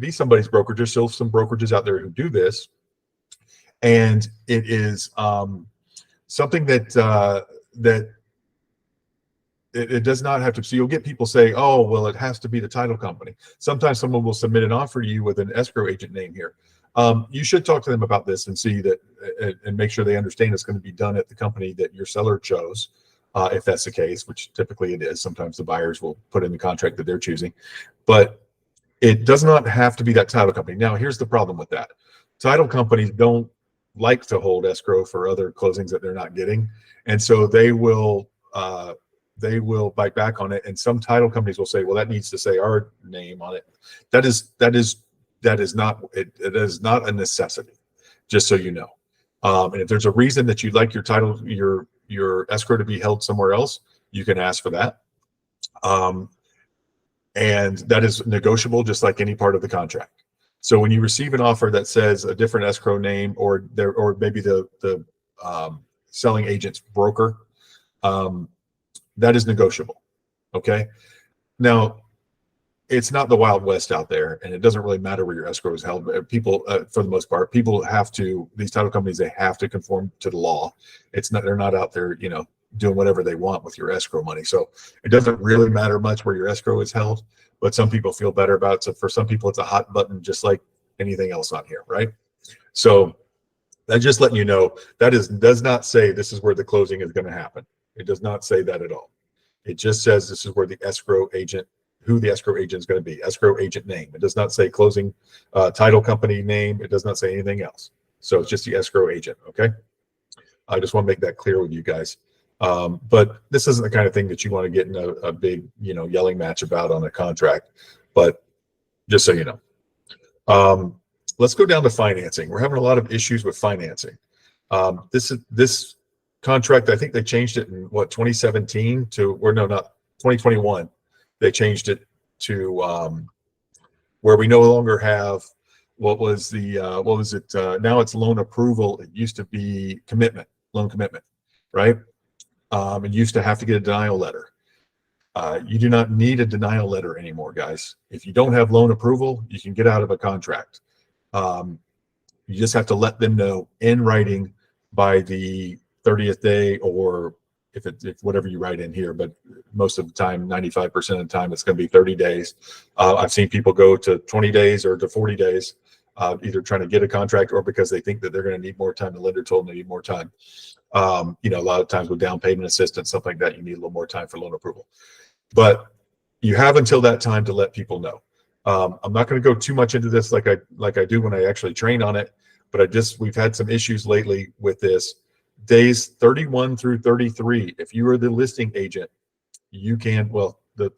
be somebody's brokerage. There's still some brokerages out there who do this, and it is something that it does not have to. So you'll get people say, "Oh, well, it has to be the title company." Sometimes someone will submit an offer to you with an escrow agent name here. You should talk to them about this and see that, and make sure they understand it's going to be done at the company that your seller chose, if that's the case, which typically it is. Sometimes the buyers will put in the contract that they're choosing, but it does not have to be that title company. Now, here's the problem with that: title companies don't like to hold escrow for other closings that they're not getting, and so they will bite back on it. And some title companies will say, well, that needs to say our name on it. That is not a necessity, just so you know. And if there's a reason that you'd like your title, your escrow to be held somewhere else, you can ask for that. And that is negotiable, just like any part of the contract. So when you receive an offer that says a different escrow name, or maybe the selling agent's broker, that is negotiable. Okay. Now, it's not the Wild West out there, and it doesn't really matter where your escrow is held. People, for the most part, these title companies, they have to conform to the law. They're not out there, doing whatever they want with your escrow money. So it doesn't really matter much where your escrow is held, but some people feel better about it. So for some people, it's a hot button, just like anything else on here, right? So that's just letting you know that does not say this is where the closing is going to happen. It does not say that at all. It just says this is where the escrow agent, who the escrow agent is going to be, escrow agent name. It does not say closing title company name. It does not say anything else. So it's just the escrow agent. Okay. I just want to make that clear with you guys. But this isn't the kind of thing that you want to get in a big, yelling match about on a contract. But just so you know, let's go down to financing. We're having a lot of issues with financing. This contract, I think they changed it in 2017 or no, not 2021. They changed it to where we no longer have now it's loan approval. It used to be loan commitment, right? And used to have to get a denial letter. You do not need a denial letter anymore, guys. If you don't have loan approval, you can get out of a contract. You just have to let them know in writing by the 30th day, or if whatever you write in here, but most of the time, 95% of the time, it's going to be 30 days. I've seen people go to 20 days or to 40 days, either trying to get a contract or because they think that they're going to need more time. The lender told them they need more time. A lot of times with down payment assistance, something like that, you need a little more time for loan approval. But you have until that time to let people know. I'm not going to go too much into this like I do when I actually train on it, but we've had some issues lately with this. Days 31 through 33, if you are the listing agent, you can,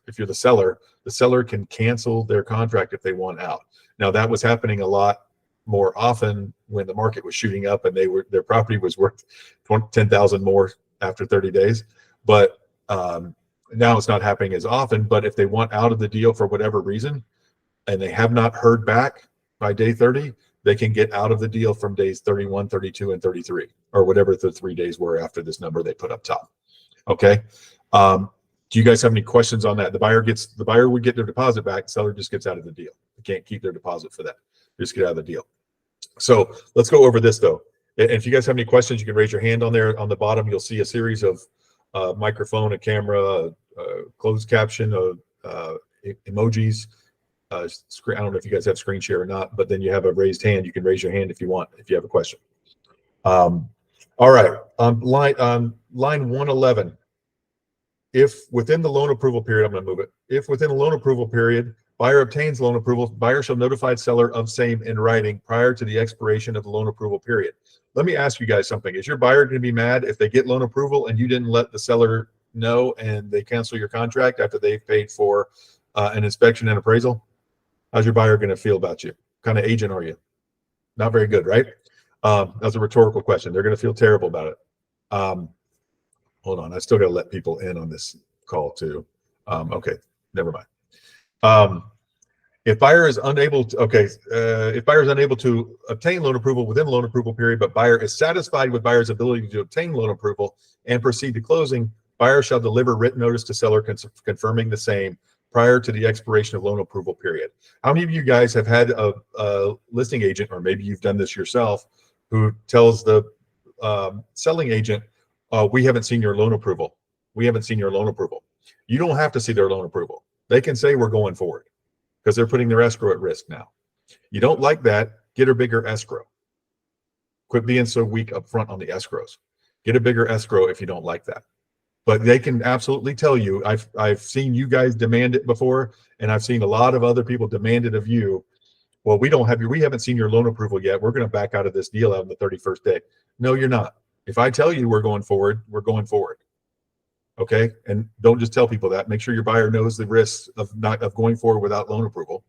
if you're the seller can cancel their contract if they want out. Now, that was happening a lot more often when the market was shooting up and their property was worth 10,000 more after 30 days. But now it's not happening as often. But if they want out of the deal for whatever reason, and they have not heard back by day 30, they can get out of the deal from days 31, 32, and 33, or whatever the 3 days were after this number they put up top. Okay. Do you guys have any questions on that? The buyer would get their deposit back. The seller just gets out of the deal. They can't keep their deposit for that. Just get out of the deal. So let's go over this though. And if you guys have any questions, you can raise your hand on there. On the bottom, you'll see a series of microphone, a camera, closed caption, emojis. I don't know if you guys have screen share or not, but then you have a raised hand. You can raise your hand if you want, if you have a question. All right, on line 111, if within the loan approval period, I'm going to move it. If within the loan approval period, buyer obtains loan approval, buyer shall notify seller of same in writing prior to the expiration of the loan approval period. Let me ask you guys something. Is your buyer going to be mad if they get loan approval and you didn't let the seller know and they cancel your contract after they've paid for an inspection and appraisal? How's your buyer going to feel about you? What kind of agent are you? Not very good, right? That's a rhetorical question. They're going to feel terrible about it. Hold on. I still got to let people in on this call too. Okay, never mind. If buyer is unable to obtain loan approval within the loan approval period, but buyer is satisfied with buyer's ability to obtain loan approval and proceed to closing, buyer shall deliver written notice to seller confirming the same prior to the expiration of loan approval period. How many of you guys have had a listing agent, or maybe you've done this yourself, who tells the selling agent, we haven't seen your loan approval. We haven't seen your loan approval. You don't have to see their loan approval. They can say we're going forward because they're putting their escrow at risk now. You don't like that, get a bigger escrow. Quit being so weak up front on the escrows. Get a bigger escrow if you don't like that. But they can absolutely tell you, I've seen you guys demand it before, and I've seen a lot of other people demand it of you. Well, we haven't seen your loan approval yet. We're going to back out of this deal on the 31st day. No, you're not. If I tell you we're going forward, we're going forward. Okay. And don't just tell people that. Make sure your buyer knows the risks of going forward without loan approval.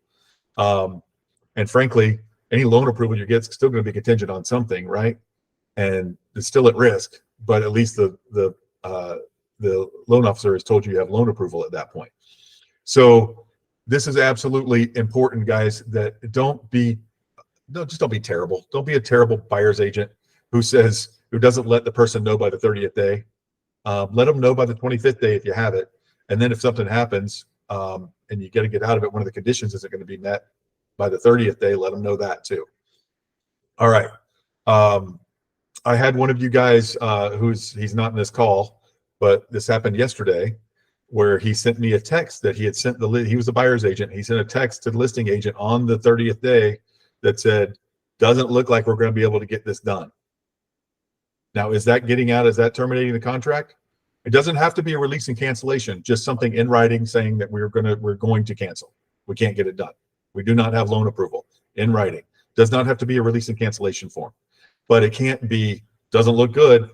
And frankly, any loan approval you get is still going to be contingent on something, right? And it's still at risk, but at least the loan officer has told you have loan approval at that point. So this is absolutely important, guys, that just don't be terrible. Don't be a terrible buyer's agent who doesn't let the person know by the 30th day. Let them know by the 25th day if you have it. And then if something happens and you got to get out of it, one of the conditions isn't going to be met by the 30th day, let them know that too. All right. I had one of you guys he's not in this call, but this happened yesterday, where he sent me a text that he had sent he was a buyer's agent. He sent a text to the listing agent on the 30th day that said, doesn't look like we're going to be able to get this done. Now, is that getting out? Is that terminating the contract? It doesn't have to be a release and cancellation, just something in writing saying that we're going to cancel. We can't get it done. We do not have loan approval in writing. Does not have to be a release and cancellation form, but it can't be, doesn't look good.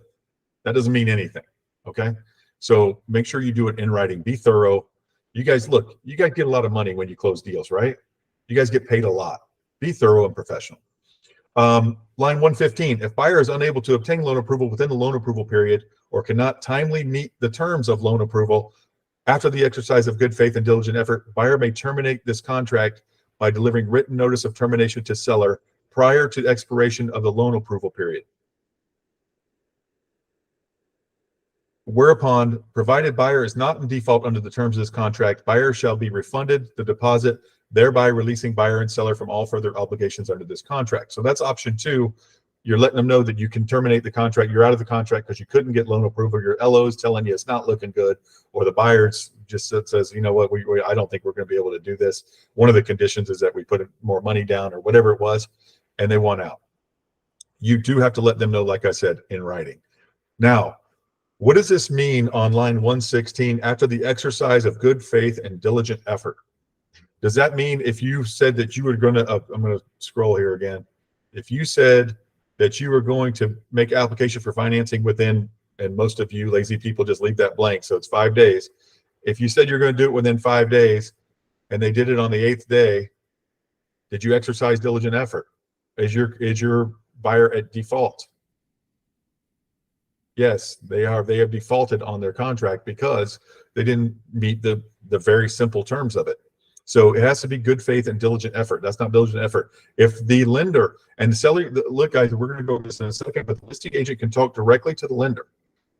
That doesn't mean anything. Okay. So make sure you do it in writing. Be thorough. You guys get a lot of money when you close deals, right? You guys get paid a lot. Be thorough and professional. Line 115, if buyer is unable to obtain loan approval within the loan approval period or cannot timely meet the terms of loan approval after the exercise of good faith and diligent effort, buyer may terminate this contract by delivering written notice of termination to seller prior to expiration of the loan approval period. Whereupon, provided buyer is not in default under the terms of this contract, buyer shall be refunded the deposit, thereby releasing buyer and seller from all further obligations under this contract. So that's option 2. You're letting them know that you can terminate the contract. You're out of the contract because you couldn't get loan approval. Your LO is telling you it's not looking good, or the buyer just says, you know what, I don't think we're going to be able to do this. One of the conditions is that we put more money down or whatever it was, and they want out. You do have to let them know, like I said, in writing. Now, what does this mean on line 116, after the exercise of good faith and diligent effort? Does that mean if you said that you were going to, I'm going to scroll here again. If you said that you were going to make application for financing within, and most of you lazy people just leave that blank, so it's 5 days. If you said you're going to do it within 5 days and they did it on the 8th day, did you exercise diligent effort? Is your buyer at default? Yes, they have defaulted on their contract because they didn't meet the very simple terms of it. So it has to be good faith and diligent effort. That's not diligent effort. If the lender and the seller, look, guys, we're going to go over this in a second, but the listing agent can talk directly to the lender.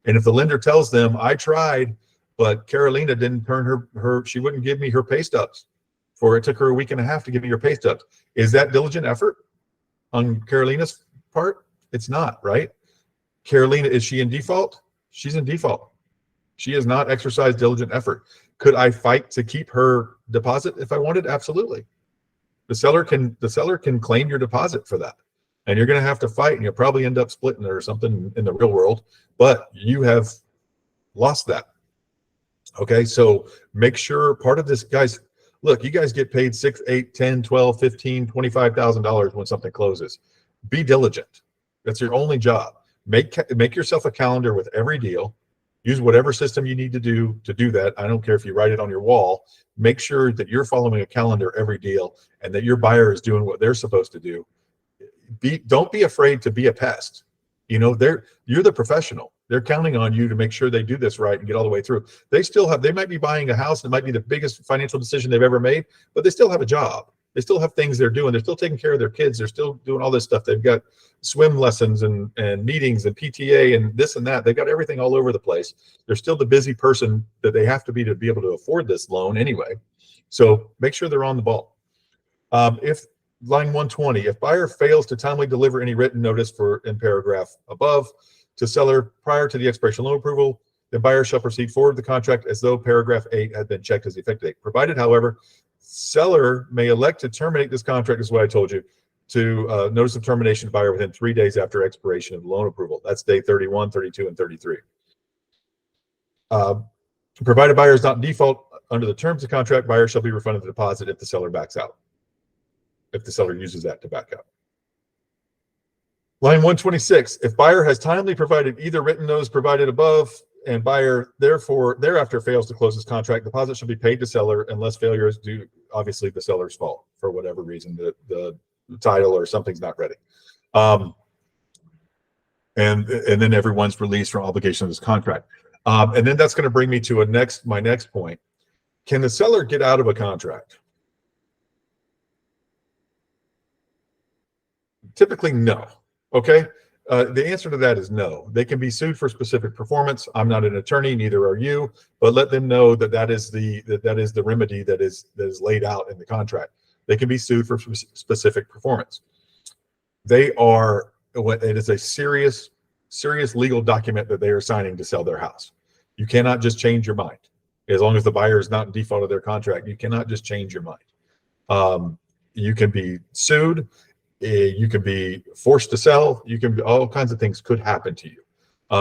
And if the lender tells them, I tried, but Carolina didn't turn she wouldn't give me her pay stubs, it took her a week and a half to give me her pay stubs. Is that diligent effort on Carolina's part? It's not, right? Carolina, is she in default? She's in default. She has not exercised diligent effort. Could I fight to keep her deposit if I wanted? Absolutely. The seller can claim your deposit for that. And you're going to have to fight, and you'll probably end up splitting it or something in the real world, but you have lost that. Okay, so make sure part of this, guys, look, you guys get paid $6, $8, $10, $12, $15, $25,000 when something closes. Be diligent. That's your only job. Make yourself a calendar with every deal. Use whatever system you need to do that. I don't care if you write it on your wall. Make sure that you're following a calendar every deal and that your buyer is doing what they're supposed to do. Don't be afraid to be a pest. You know, you're the professional. They're counting on you to make sure they do this right and get all the way through. They might be buying a house, and it might be the biggest financial decision they've ever made, but they still have a job. They still have things they're doing. They're still taking care of their kids. They're still doing all this stuff. They've got swim lessons and meetings and PTA and this and that. They've got everything all over the place. They're still the busy person that they have to be able to afford this loan anyway. So make sure they're on the ball. If line 120, if buyer fails to timely deliver any written notice in paragraph above to seller prior to the expiration of loan approval, the buyer shall proceed forward the contract as though paragraph 8 had been checked as the effective date. Provided, however, seller may elect to terminate this contract, is what I told you, to notice of termination to buyer within 3 days after expiration of loan approval. That's day 31, 32, and 33. Provided buyer is not in default under the terms of contract, buyer shall be refunded the deposit if the seller backs out, if the seller uses that to back out. Line 126, if buyer has timely provided either written notice provided above and buyer therefore thereafter fails to close his contract, deposit should be paid to seller unless failure is due, obviously, the seller's fault for whatever reason, the title or something's not ready. And then everyone's released from obligation of this contract. And then that's going to bring me to my next point. Can the seller get out of a contract? Typically, no. Okay. The answer to that is no. They can be sued for specific performance. I'm not an attorney, neither are you, but let them know that is the remedy that is laid out in the contract. They can be sued for specific performance. It is a serious legal document that they are signing to sell their house. You cannot just change your mind. As long as the buyer is not in default of their contract, you cannot just change your mind. You can be sued. You can be forced to sell. All kinds of things could happen to you.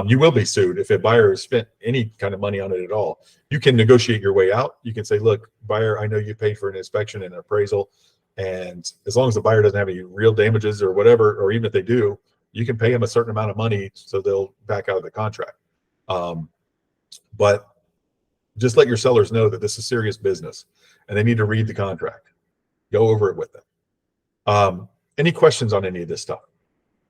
You will be sued if a buyer has spent any kind of money on it at all. You can negotiate your way out. You can say, look, buyer, I know you paid for an inspection and an appraisal, and as long as the buyer doesn't have any real damages or whatever, or even if they do, you can pay them a certain amount of money so they'll back out of the contract. But just let your sellers know that this is serious business and they need to read the contract. Go over it with them. Any questions on any of this stuff?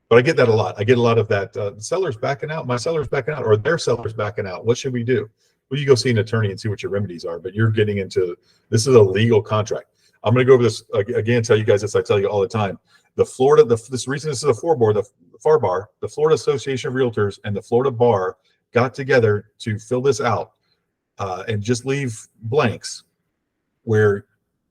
But I get that a lot. I get a lot of that. Seller's backing out. My seller's backing out, or their seller's backing out. What should we do? Well, you go see an attorney and see what your remedies are. But you're getting into, this is a legal contract. I'm going to go over this again. Tell you guys this. I tell you all the time. The Florida, this reason this is a FAR bar, the Florida Association of Realtors and the Florida Bar got together to fill this out and just leave blanks where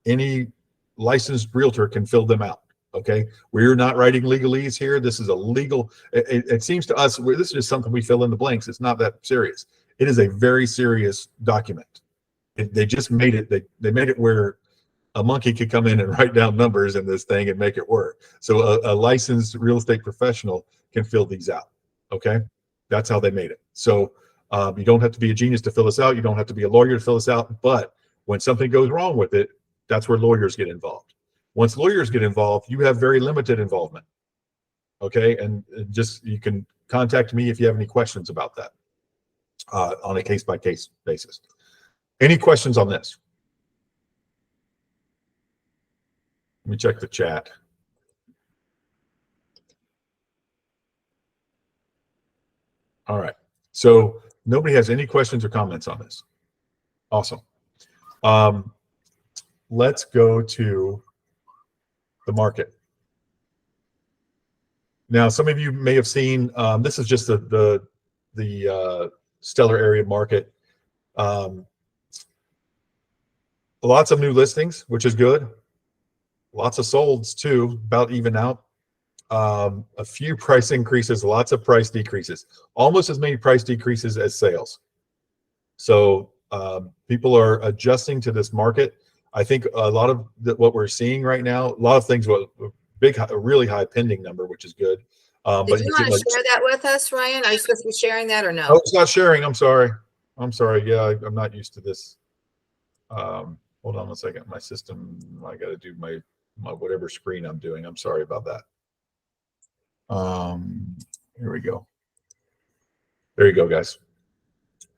any licensed realtor can fill them out. Okay, we're not writing legalese here. This is a legal. It seems to us this is just something we fill in the blanks. It's not that serious. It is a very serious document. They just made it. They made it where a monkey could come in and write down numbers in this thing and make it work. So a licensed real estate professional can fill these out. Okay, that's how they made it. So you don't have to be a genius to fill this out. You don't have to be a lawyer to fill this out. But when something goes wrong with it, that's where lawyers get involved. Once lawyers get involved, you have very limited involvement. Okay, and you can contact me if you have any questions about that on a case-by-case basis. Any questions on this? Let me check the chat. All right, so nobody has any questions or comments on this. Awesome. Let's go to the market. Now, some of you may have seen, this is just the Stellar area market. Lots of new listings, which is good. Lots of solds too, about even out. A few price increases, lots of price decreases, almost as many price decreases as sales. So people are adjusting to this market. I think a lot of what we're seeing right now, a lot of things, a really high pending number, which is good. Did you want to share that with us, Ryan? Are you supposed to be sharing that or no? Oh, it's not sharing. I'm sorry. Yeah, I'm not used to this. Hold on one second. My system, I got to do my whatever screen I'm doing. I'm sorry about that. Here we go. There you go, guys.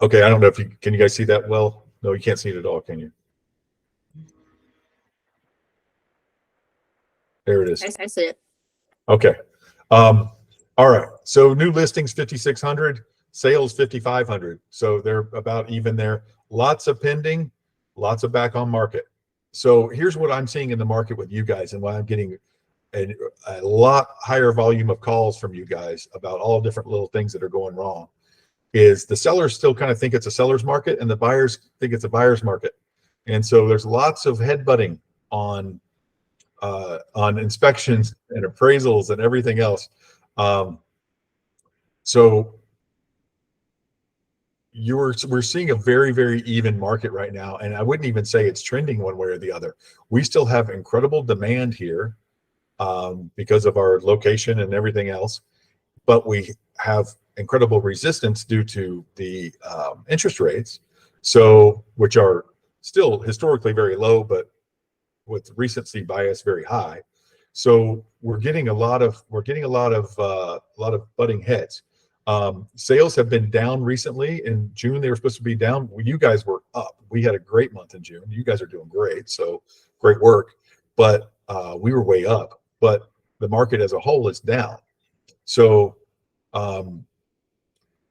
Okay, I don't know if can you guys see that well? No, you can't see it at all, can you? There it is. I see it. Okay. All right. So new listings 5,600, sales 5,500. So they're about even there. Lots of pending, lots of back on market. So here's what I'm seeing in the market with you guys, and why I'm getting a lot higher volume of calls from you guys about all different little things that are going wrong. Is the sellers still kind of think it's a seller's market and the buyers think it's a buyer's market. And so there's lots of headbutting on inspections and appraisals and everything else. So we're seeing a very, very even market right now. And I wouldn't even say it's trending one way or the other. We still have incredible demand here because of our location and everything else. But we have incredible resistance due to the interest rates, so which are still historically very low, but with recency bias very high. So we're getting a lot of butting heads. Sales have been down recently. In June, they were supposed to be down. You guys were up. We had a great month in June. You guys are doing great. So great work. But we were way up. But the market as a whole is down. So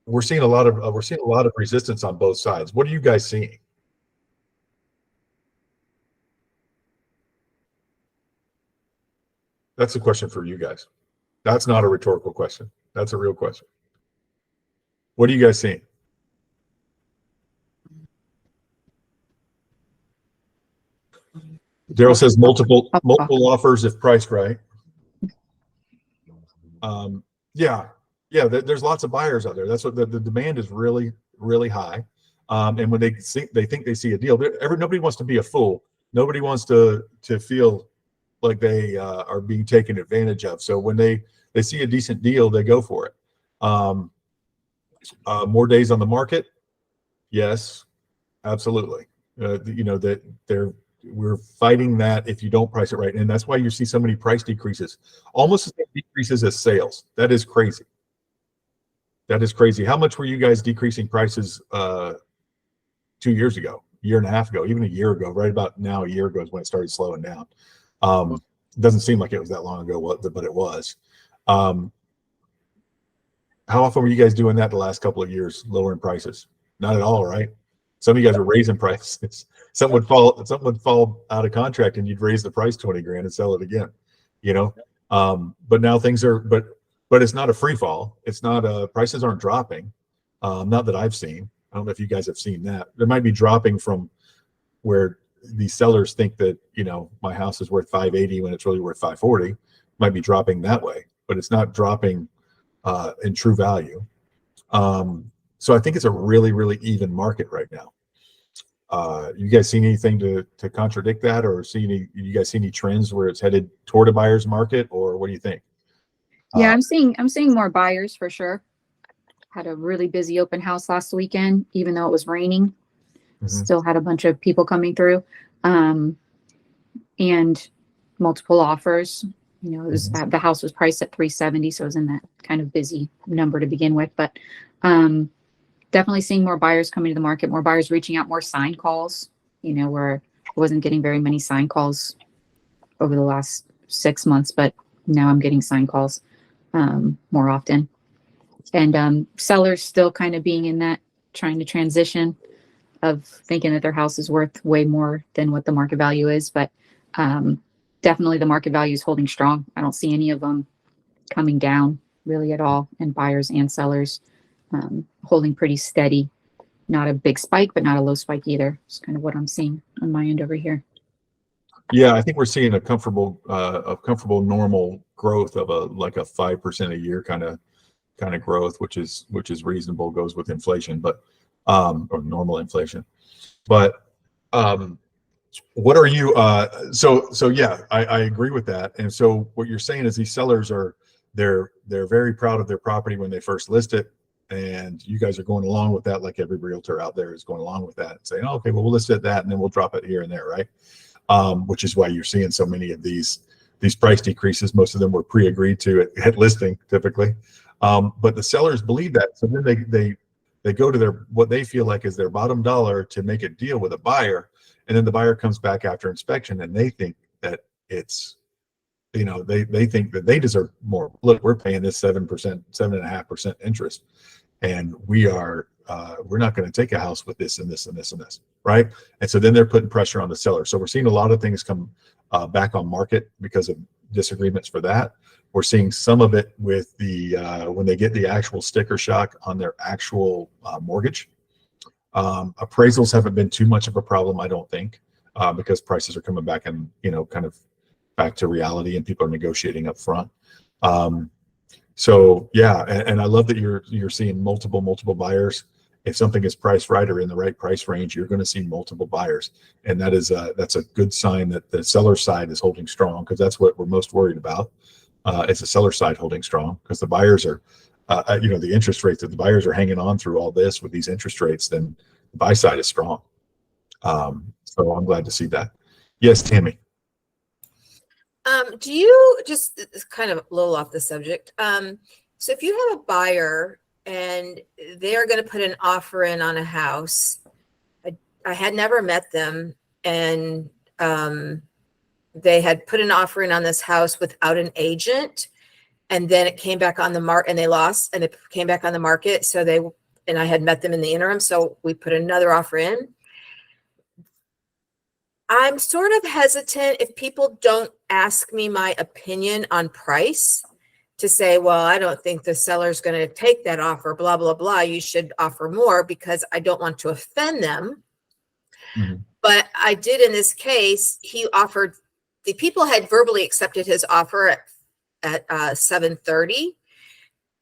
we're seeing a lot of resistance on both sides. What are you guys seeing? That's a question for you guys. That's not a rhetorical question. That's a real question. What are you guys seeing? Daryl says multiple offers if priced right. Yeah, there's lots of buyers out there. That's what the demand is really, really high. And when they think they see a deal, nobody wants to be a fool. Nobody wants to feel like they are being taken advantage of. So when they see a decent deal, they go for it. More days on the market, yes, absolutely. We're fighting that if you don't price it right, and that's why you see so many price decreases, almost the same decreases as sales. That is crazy. That is crazy. How much were you guys decreasing prices 2 years ago, year and a half ago, even a year ago? Right about now, a year ago is when it started slowing down. It doesn't seem like it was that long ago, but it was. How often were you guys doing that the last couple of years, lowering prices? Not at all, right? Some of you guys are raising prices. Something would fall out of contract, and you'd raise the price 20 grand and sell it again. But now things are, but it's not a free fall. It's not prices aren't dropping. Not that I've seen. I don't know if you guys have seen that. They might be dropping from where these sellers think that, my house is worth 580 when it's really worth 540. Might be dropping that way, but it's not dropping in true value. So I think it's a really, really even market right now. You guys seen anything to contradict that, or you guys see any trends where it's headed toward a buyer's market, or what do you think? Yeah, I'm seeing more buyers for sure. Had a really busy open house last weekend, even though it was raining. Mm-hmm. Still had a bunch of people coming through, and multiple offers. It was, the house was priced at 370, so it was in that kind of busy number to begin with. But definitely seeing more buyers coming to the market, more buyers reaching out, more sign calls. Where I wasn't getting very many sign calls over the last 6 months, but now I'm getting sign calls more often. And sellers still kind of being in that, trying to transition of thinking that their house is worth way more than what the market value is. But definitely the market value is holding strong. I don't see any of them coming down really at all. And buyers and sellers holding pretty steady. Not a big spike, but not a low spike either. It's kind of what I'm seeing on my end over here. Yeah, I think we're seeing a comfortable normal growth of a 5% a year kind of growth, which is reasonable, goes with inflation, but or normal inflation. But what are you so yeah, I agree with that. And so what you're saying is these sellers they're very proud of their property when they first list it, and you guys are going along with that, like every realtor out there is going along with that and saying, oh, okay, well, we'll list it at that and then we'll drop it here and there, right? Which is why you're seeing so many of these price decreases. Most of them were pre-agreed to at listing typically. But the sellers believe that. So then they go to what they feel like is their bottom dollar to make a deal with a buyer. And then the buyer comes back after inspection and they think that it's, they think that they deserve more. Look, we're paying this 7%, 7.5% interest. And we're not going to take a house with this and this and this and this, right? And so then they're putting pressure on the seller. So we're seeing a lot of things come back on market because of disagreements for that. We're seeing some of it with when they get the actual sticker shock on their actual mortgage. Appraisals haven't been too much of a problem, I don't think. because prices are coming back and, kind of back to reality and people are negotiating up front. So yeah, and I love that you're seeing multiple buyers. If something is priced right or in the right price range, you're going to see multiple buyers, and that's a good sign that the seller side is holding strong, because that's what we're most worried about. It's the seller side holding strong, because the buyers are, the interest rates that the buyers are hanging on through all this with these interest rates, then the buy side is strong. So I'm glad to see that. Yes, Tammy. Do you just, it's kind of a little off the subject. So if you have a buyer and they're going to put an offer in on a house, I had never met them, and they had put an offer in on this house without an agent, and then it came back on the market and they lost, and it came back on the market. So and I had met them in the interim. So we put another offer in. I'm sort of hesitant if people don't ask me my opinion on price to say, well, I don't think the seller's going to take that offer, blah, blah, blah. You should offer more, because I don't want to offend them. Mm-hmm. But I did in this case. The people had verbally accepted his offer at 7:30,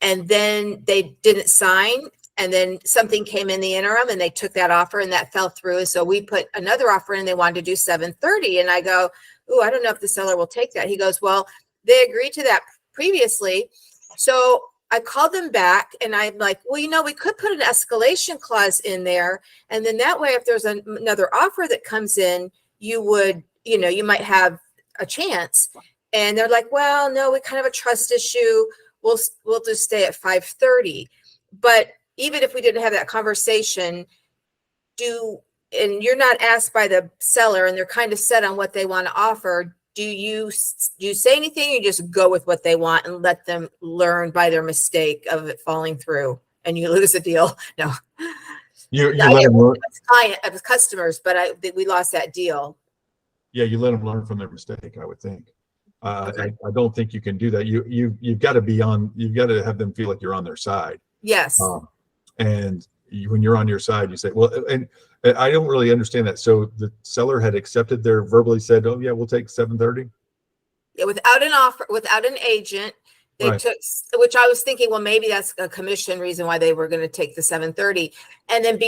and then they didn't sign. And then something came in the interim and they took that offer and that fell through. So we put another offer in and they wanted to do 7:30. And I go, oh, I don't know if the seller will take that. He goes, well, they agreed to that previously. So I called them back and I'm like, well, we could put an escalation clause in there. And then that way, if there's another offer that comes in, you would, you might have a chance. And they're like, well, no, we kind of have a trust issue. We'll just stay at 5:30. But even if we didn't have that conversation, and you're not asked by the seller and they're kind of set on what they want to offer, do you say anything, or you just go with what they want and let them learn by their mistake of it falling through and you lose a deal? No. You let them learn. It was customers, but we lost that deal. Yeah, you let them learn from their mistake, I would think. Okay. I don't think you can do that. You've got to have them feel like you're on their side. Yes. And when you're on your side, you say, well, and I don't really understand that. So the seller had accepted verbally said, oh yeah, we'll take 7:30. Yeah, without an offer, without an agent, they Right. took, which I was thinking, well, maybe that's a commission reason why they were going to take the 7:30. And then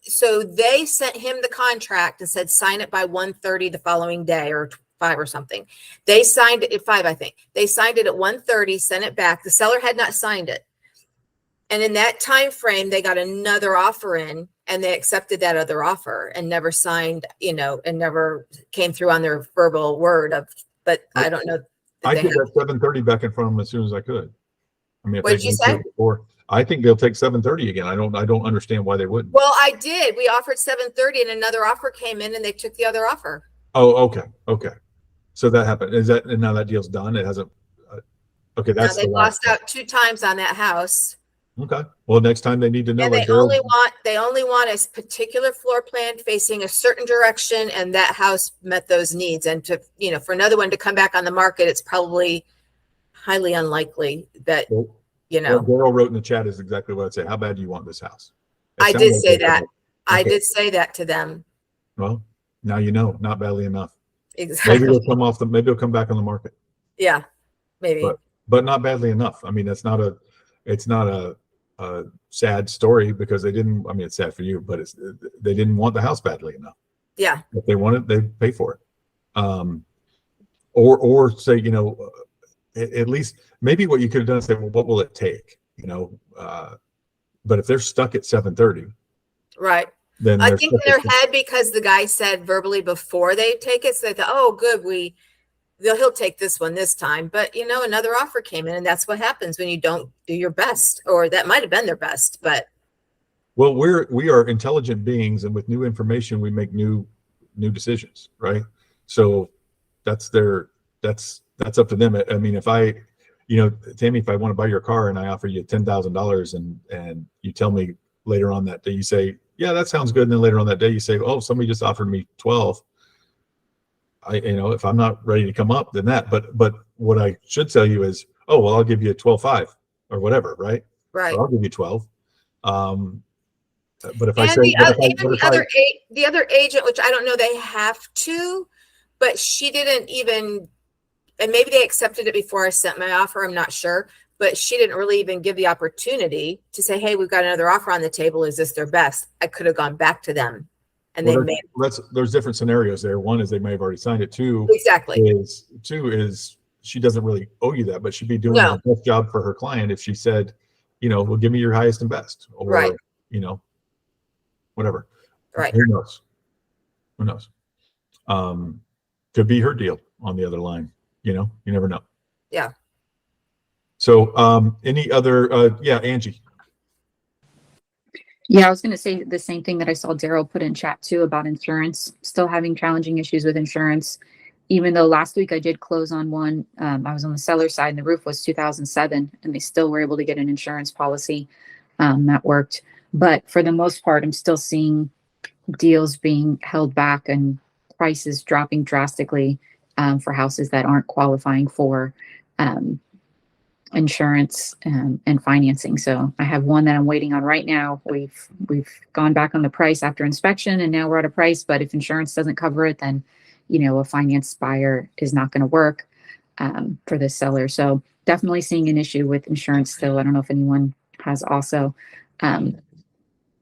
so they sent him the contract and said, sign it by 1:30 the following day, or 5 or something. They signed it at 5, I think. They signed it at 1:30, sent it back. The seller had not signed it. And in that time frame, they got another offer in, and they accepted that other offer and never signed, and never came through on their verbal word of. But I don't know. I put that 7:30 back in front of them as soon as I could. I mean, What did you say? Before, I think they'll take 7:30 again. I don't understand why they wouldn't. Well, I did. We offered 7:30, and another offer came in, and they took the other offer. Oh, okay. So that happened. And now that deal's done? It hasn't. Okay, Now that's they the last lost out 2 times on that house. Okay. Well, next time they need to know. And Like they only want a particular floor plan facing a certain direction, and that house met those needs. And for another one to come back on the market, it's probably highly unlikely that, What Daryl wrote in the chat is exactly what I'd say. How bad do you want this house? I did say that. Okay. I did say that to them. Well, now you know, not badly enough. Exactly. Maybe it'll come back on the market. Yeah, maybe. But not badly enough. I mean, it's not a sad story, because they didn't. I mean, it's sad for you, but they didn't want the house badly enough. Yeah. If they want it, they pay for it. Or say, at least maybe what you could have done is say, well, what will it take? But if they're stuck at 7:30, Right. then I think in their head, because the guy said verbally before they take it, so they thought, oh, good, he'll take this one this time. But another offer came in, and that's what happens when you don't do your best, or that might have been their best, but. Well, we are intelligent beings, and with new information, we make new decisions, right? So that's up to them. I mean, if Tammy, if I want to buy your car and I offer you $10,000 and you tell me later on that day, you say, yeah, that sounds good. And then later on that day, you say, oh, somebody just offered me 12. If I'm not ready to come up, then that. But what I should tell you is, oh, well, I'll give you 12.5 or whatever, right? Right. Or I'll give you 12. But if I And say, the, but oth- if I, even but if the I, other the other agent, which I don't know, they have to, but she didn't even, and maybe they accepted it before I sent my offer. I'm not sure, but she didn't really even give the opportunity to say, "Hey, we've got another offer on the table. Is this their best?" I could have gone back to them, and well, they that's, may there's different scenarios there. One is they may have already signed it. exactly. Two is she doesn't really owe you that, but she'd be doing No, the best job for her client if she said, well, give me your highest and best, or right, whatever. right. Who knows? Who knows? Could be her deal on the other line. You never know. Yeah. So, any other? Yeah, Angie. Yeah, I was going to say the same thing that I saw Daryl put in chat too about insurance. Still having challenging issues with insurance. Even though last week I did close on one, I was on the seller side and the roof was 2007, and they still were able to get an insurance policy that worked. But for the most part, I'm still seeing deals being held back and prices dropping drastically for houses that aren't qualifying for insurance and financing. So I have one that I'm waiting on right now. We've gone back on the price after inspection, and now we're at a price. But if insurance doesn't cover it, then a finance buyer is not going to work for this seller. So definitely seeing an issue with insurance still. I don't know if anyone has also.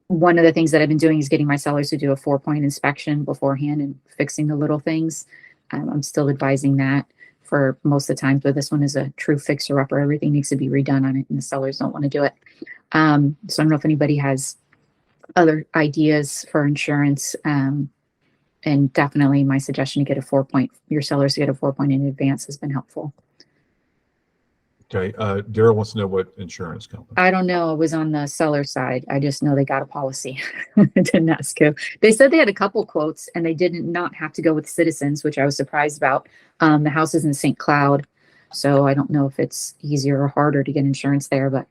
One of the things that I've been doing is getting my sellers to do a 4-point inspection beforehand and fixing the little things. I'm still advising that for most of the times, but this one is a true fixer-upper. Everything needs to be redone on it, and the sellers don't want to do it. So I don't know if anybody has other ideas for insurance. And definitely my suggestion to get your sellers to get a 4-point in advance has been helpful. Okay. Daryl wants to know what insurance company. I don't know. It was on the seller side. I just know they got a policy. I didn't ask who. They said they had a couple quotes and they didn't not have to go with Citizens, which I was surprised about. The house is in St. Cloud, so I don't know if it's easier or harder to get insurance there, but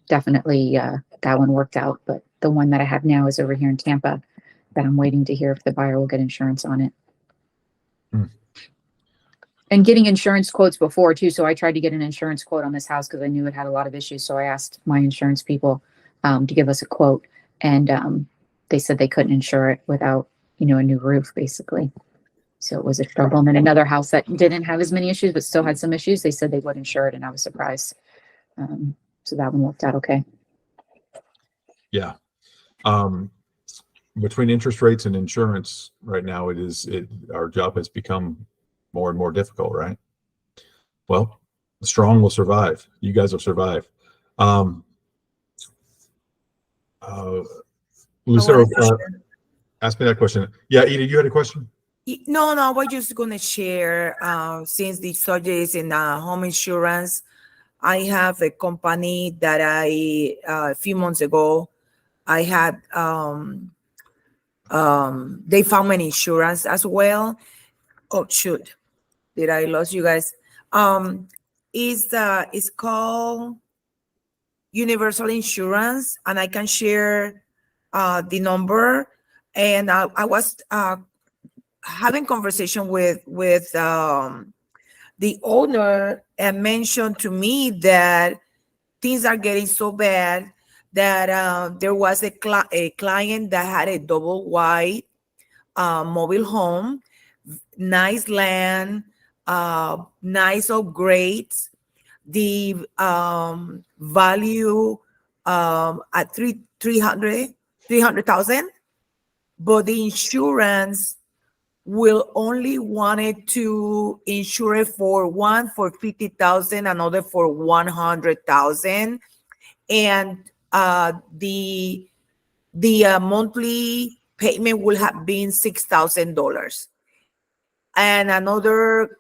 definitely that one worked out. But the one that I have now is over here in Tampa that I'm waiting to hear if the buyer will get insurance on it. And getting insurance quotes before too. So I tried to get an insurance quote on this house because I knew it had a lot of issues. So I asked my insurance people to give us a quote, and they said they couldn't insure it without, a new roof, basically. So it was a struggle. And then another house that didn't have as many issues, but still had some issues, they said they would insure it, and I was surprised. So that one worked out okay. Yeah. Between interest rates and insurance right now, our job has become more and more difficult, right? Well, the strong will survive. You guys will survive. Lucero, ask me that question. Yeah, Ida, you had a question? No, I was just going to share, since the subject is in home insurance, I have a company that a few months ago, I had, they found my insurance as well. Oh, shoot. Did I lose you guys? It's called Universal Insurance, and I can share the number. And I was having conversation with the owner, and mentioned to me that things are getting so bad that there was a client that had a double wide mobile home, nice land, nice upgrades. The value at 300,000, but the insurance will only wanted to insure it for one for 50,000, another for 100,000, and the monthly payment will have been $6,000. And another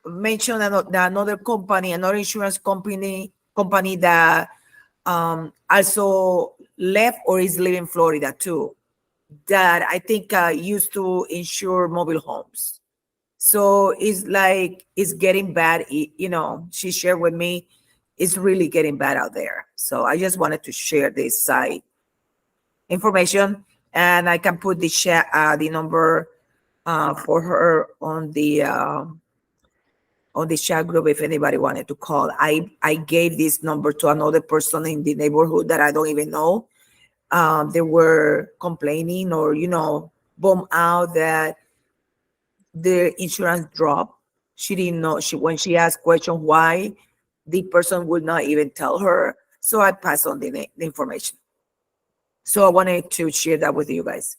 company, another insurance company that also left or is living in Florida too, that I think used to insure mobile homes. So it's getting bad. She shared with me, it's really getting bad out there. So I just wanted to share this side information, and I can put the number for her on the chat group if anybody wanted to call. I gave this number to another person in the neighborhood that I don't even know, they were complaining or, bummed out that the insurance dropped. She didn't know. When she asked question why, the person would not even tell her. So I passed on the information. So I wanted to share that with you guys.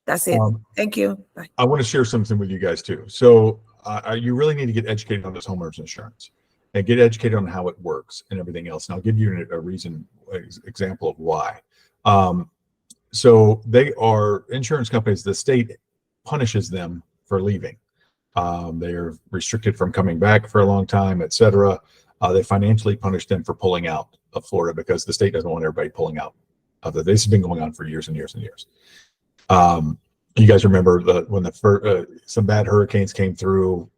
That's it. Thank you. Bye. I want to share something with you guys too. So you really need to get educated on this homeowners insurance and get educated on how it works and everything else. And I'll give you example of why. So they are insurance companies. The state punishes them for leaving. They are restricted from coming back for a long time, etc. They financially punish them for pulling out of Florida because the state doesn't want everybody pulling out. This has been going on for years and years and years. You guys remember when some bad hurricanes came through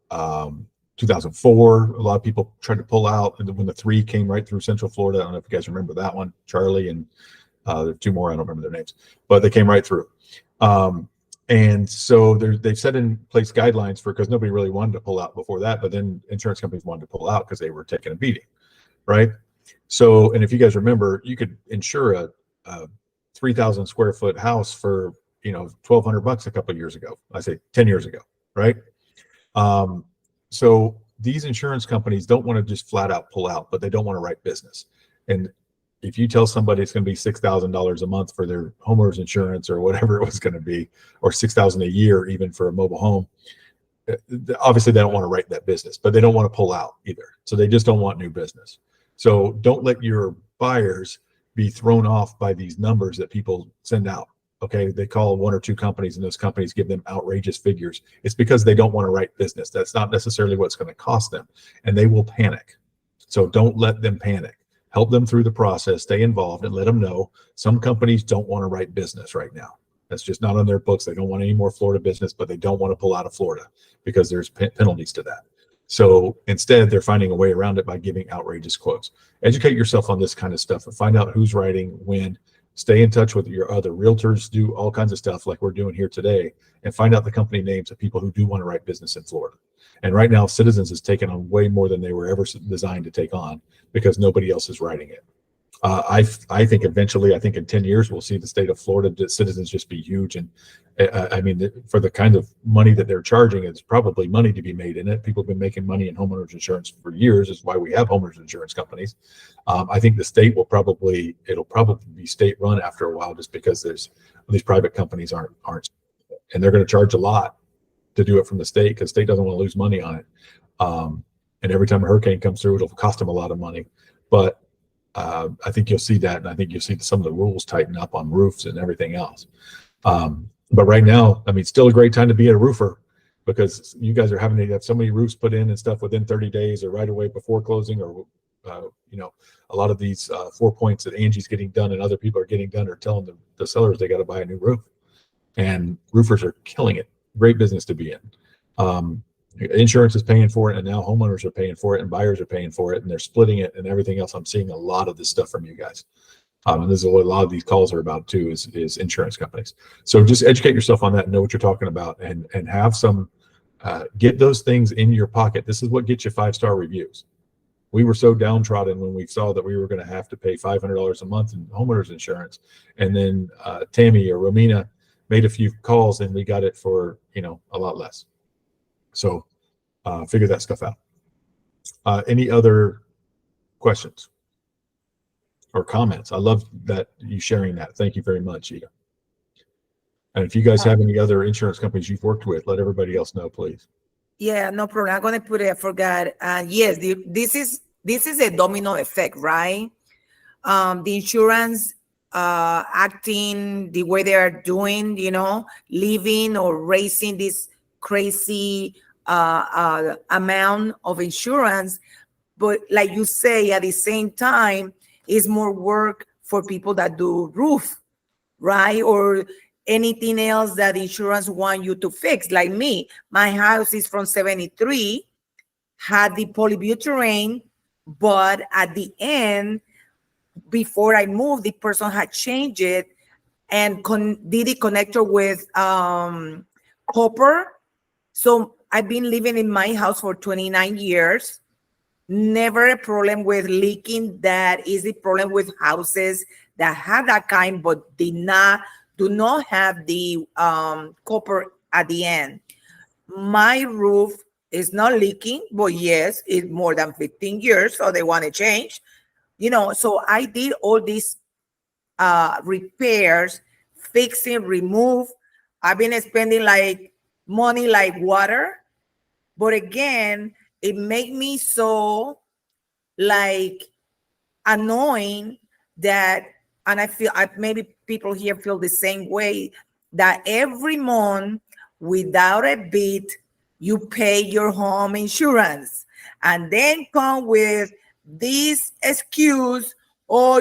2004, a lot of people tried to pull out, and when the 3 came right through Central Florida, I don't know if you guys remember that one, Charlie and there are 2 more, I don't remember their names, but they came right through. And so they've set in place guidelines because nobody really wanted to pull out before that, but then insurance companies wanted to pull out because they were taking a beating, right? So, and if you guys remember, you could insure a 3,000 square foot house for $1,200 a couple of years ago. I say 10 years ago, right? So these insurance companies don't want to just flat out pull out, but they don't want to write business. And if you tell somebody it's going to be $6,000 a month for their homeowners insurance or whatever it was going to be, or $6,000 a year even for a mobile home, obviously they don't want to write that business, but they don't want to pull out either. So they just don't want new business. So don't let your buyers be thrown off by these numbers that people send out. Okay, they call 1 or 2 companies and those companies give them outrageous figures. It's because they don't want to write business. That's not necessarily what's going to cost them, and they will panic. So don't let them panic. Help them through the process, stay involved, and let them know some companies don't want to write business right now. That's just not on their books. They don't want any more Florida business, but they don't want to pull out of Florida because there's penalties to that. So instead, they're finding a way around it by giving outrageous quotes. Educate yourself on this kind of stuff and find out who's writing when. Stay in touch with your other realtors, do all kinds of stuff like we're doing here today, and find out the company names of people who do want to write business in Florida. And right now, Citizens is taking on way more than they were ever designed to take on because nobody else is writing it. I think eventually, I think in 10 years, we'll see the state of Florida Citizens just be huge. And I mean, for the kind of money that they're charging, it's probably money to be made in it. People have been making money in homeowners insurance for years. Is why we have homeowners insurance companies. I think the state it'll probably be state run after a while, just because these private companies aren't, and they're going to charge a lot to do it from the state because the state doesn't want to lose money on it. And every time a hurricane comes through, it'll cost them a lot of money. But I think you'll see that, and I think you'll see some of the rules tighten up on roofs and everything else. But right now, I mean, still a great time to be a roofer because you guys are having to have so many roofs put in and stuff within 30 days or right away before closing, or a lot of these 4 points that Angie's getting done and other people are getting done are telling the sellers they got to buy a new roof, and roofers are killing it. Great business to be in. Insurance is paying for it, and now homeowners are paying for it, and buyers are paying for it, and they're splitting it and everything else. I'm seeing a lot of this stuff from you guys. And this is what a lot of these calls are about too, is insurance companies. So just educate yourself on that and know what you're talking about, and have some, get those things in your pocket. This is what gets you 5-star reviews. We were so downtrodden when we saw that we were going to have to pay $500 a month in homeowners insurance. And then Tammy or Romina made a few calls and we got it for, a lot less. So figure that stuff out. Any other questions or comments? I love that you sharing that. Thank you very much, Ida. And if you guys have any other insurance companies you've worked with, let everybody else know, please. Yeah, no problem. I'm gonna put it. I forgot. Yes, this is a domino effect, right? The insurance acting the way they are doing, leaving or raising this crazy amount of insurance, but like you say, at the same time, it's more work for people that do roof, right? Or anything else that insurance want you to fix. Like me, my house is from 73, had the polybutyrene, but at the end, before I moved, the person had changed it and did the connector with copper. So I've been living in my house for 29 years. Never a problem with leaking. That is the problem with houses that have that kind, but do not have the copper at the end. My roof is not leaking, but yes, it's more than 15 years, so they want to change. So I did all these repairs, fixing, remove. I've been spending like money like water, but again, it made me so like annoying that, and I feel maybe people here feel the same way, that every month without a bit you pay your home insurance and then come with this excuse, or